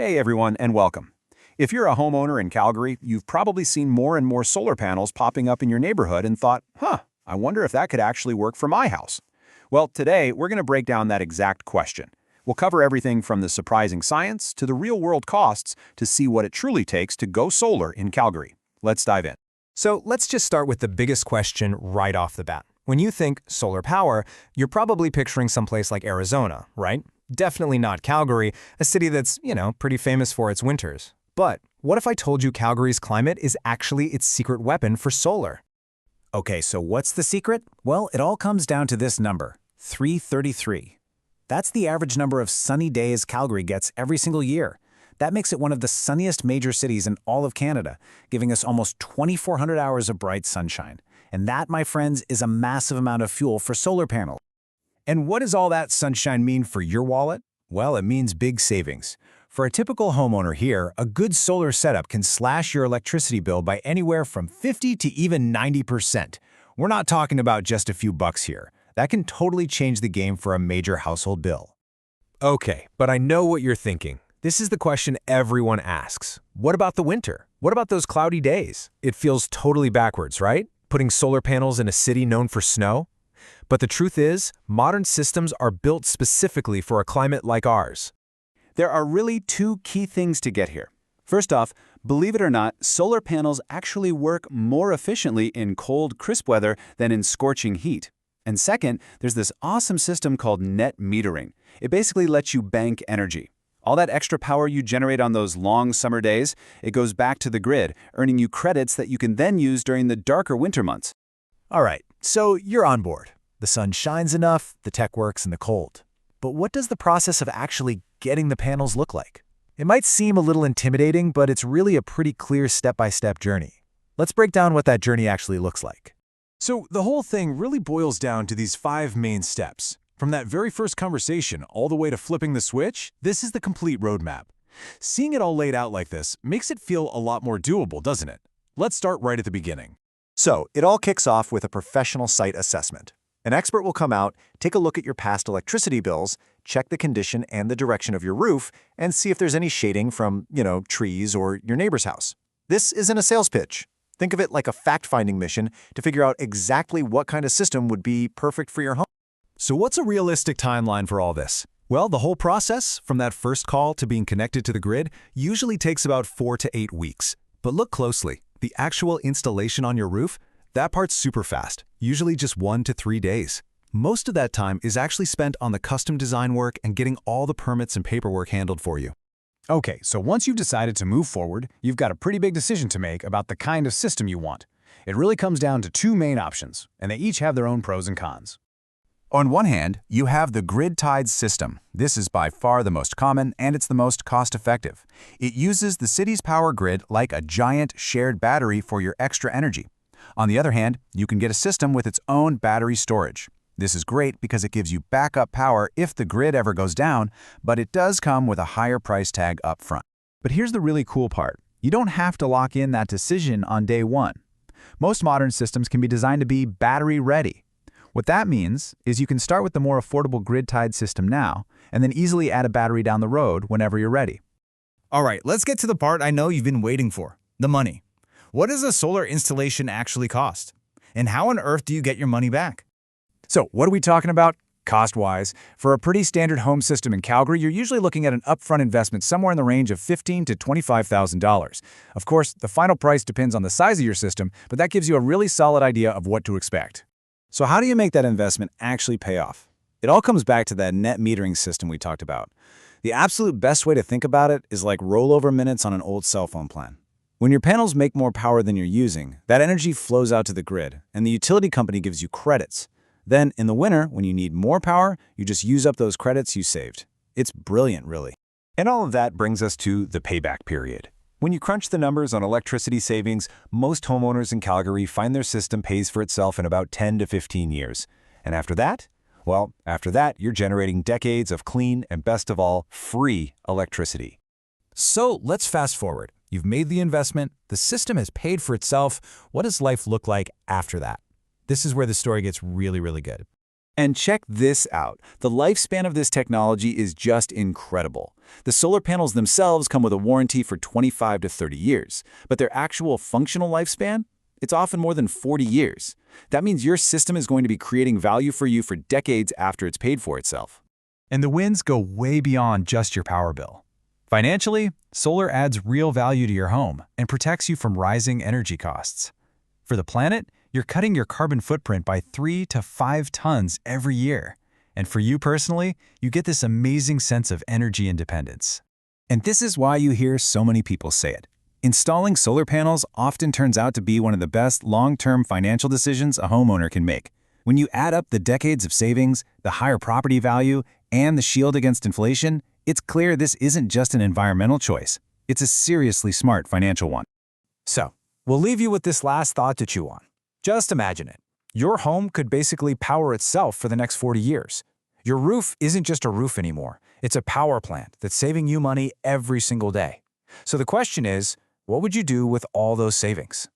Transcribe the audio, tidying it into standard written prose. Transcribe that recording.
Hey everyone, and welcome. If you're a homeowner in Calgary, you've probably seen more and more solar panels popping up in your neighborhood and thought, I wonder if that could actually work for my house. Well, today we're going to break down that exact question. We'll cover everything from the surprising science to the real-world costs to see what it truly takes to go solar in Calgary. Let's dive in. So let's just start with the biggest question right off the bat. When you think solar power, you're probably picturing someplace like Arizona, right? Definitely not Calgary, a city that's, pretty famous for its winters. But what if I told you Calgary's climate is actually its secret weapon for solar? Okay, so what's the secret? Well, it all comes down to this number, 333. That's the average number of sunny days Calgary gets every single year. That makes it one of the sunniest major cities in all of Canada, giving us almost 2,400 hours of bright sunshine. And that, my friends, is a massive amount of fuel for solar panels. And what does all that sunshine mean for your wallet? Well, it means big savings. For a typical homeowner here, a good solar setup can slash your electricity bill by anywhere from 50 to even 90%. We're not talking about just a few bucks here. That can totally change the game for a major household bill. Okay, but I know what you're thinking. This is the question everyone asks. What about the winter? What about those cloudy days? It feels totally backwards, right? Putting solar panels in a city known for snow? But the truth is, modern systems are built specifically for a climate like ours. There are really two key things to get here. First off, believe it or not, solar panels actually work more efficiently in cold, crisp weather than in scorching heat. And second, there's this awesome system called net metering. It basically lets you bank energy. All that extra power you generate on those long summer days, it goes back to the grid, earning you credits that you can then use during the darker winter months. All right, so you're on board. The sun shines enough, the tech works in the cold. But what does the process of actually getting the panels look like? It might seem a little intimidating, but it's really a pretty clear step-by-step journey. Let's break down what that journey actually looks like. So the whole thing really boils down to these 5 main steps. From that very first conversation all the way to flipping the switch, this is the complete roadmap. Seeing it all laid out like this makes it feel a lot more doable, doesn't it? Let's start right at the beginning. So, it all kicks off with a professional site assessment. An expert will come out, take a look at your past electricity bills, check the condition and the direction of your roof, and see if there's any shading from, trees or your neighbor's house. This isn't a sales pitch. Think of it like a fact-finding mission to figure out exactly what kind of system would be perfect for your home. So what's a realistic timeline for all this? Well, the whole process, from that first call to being connected to the grid, usually takes about 4 to 8 weeks. But look closely. The actual installation on your roof, that part's super fast, usually just 1 to 3 days. Most of that time is actually spent on the custom design work and getting all the permits and paperwork handled for you. Okay, so once you've decided to move forward, you've got a pretty big decision to make about the kind of system you want. It really comes down to 2 main options, and they each have their own pros and cons. On one hand, you have the grid-tied system. This is by far the most common, and it's the most cost-effective. It uses the city's power grid like a giant shared battery for your extra energy. On the other hand, you can get a system with its own battery storage. This is great because it gives you backup power if the grid ever goes down, but it does come with a higher price tag up front. But here's the really cool part. You don't have to lock in that decision on day one. Most modern systems can be designed to be battery-ready. What that means is you can start with the more affordable grid-tied system now, and then easily add a battery down the road whenever you're ready. All right, let's get to the part I know you've been waiting for, the money. What does a solar installation actually cost? And how on earth do you get your money back? So, what are we talking about? Cost-wise, for a pretty standard home system in Calgary, you're usually looking at an upfront investment somewhere in the range of $15,000 to $25,000. Of course, the final price depends on the size of your system, but that gives you a really solid idea of what to expect. So how do you make that investment actually pay off? It all comes back to that net metering system we talked about. The absolute best way to think about it is like rollover minutes on an old cell phone plan. When your panels make more power than you're using, that energy flows out to the grid, and the utility company gives you credits. Then, in the winter, when you need more power, you just use up those credits you saved. It's brilliant, really. And all of that brings us to the payback period. When you crunch the numbers on electricity savings, most homeowners in Calgary find their system pays for itself in about 10 to 15 years. And after that? Well, after that, you're generating decades of clean and, best of all, free electricity. So let's fast forward. You've made the investment, the system has paid for itself. What does life look like after that? This is where the story gets really, really good. And check this out. The lifespan of this technology is just incredible. The solar panels themselves come with a warranty for 25 to 30 years, but their actual functional lifespan? It's often more than 40 years. That means your system is going to be creating value for you for decades after it's paid for itself. And the wins go way beyond just your power bill. Financially, solar adds real value to your home and protects you from rising energy costs. For the planet, you're cutting your carbon footprint by 3 to 5 tons every year. And for you personally, you get this amazing sense of energy independence. And this is why you hear so many people say it. Installing solar panels often turns out to be one of the best long-term financial decisions a homeowner can make. When you add up the decades of savings, the higher property value, and the shield against inflation, it's clear this isn't just an environmental choice. It's a seriously smart financial one. So, we'll leave you with this last thought to chew on. Just imagine it. Your home could basically power itself for the next 40 years. Your roof isn't just a roof anymore. It's a power plant that's saving you money every single day. So the question is, what would you do with all those savings?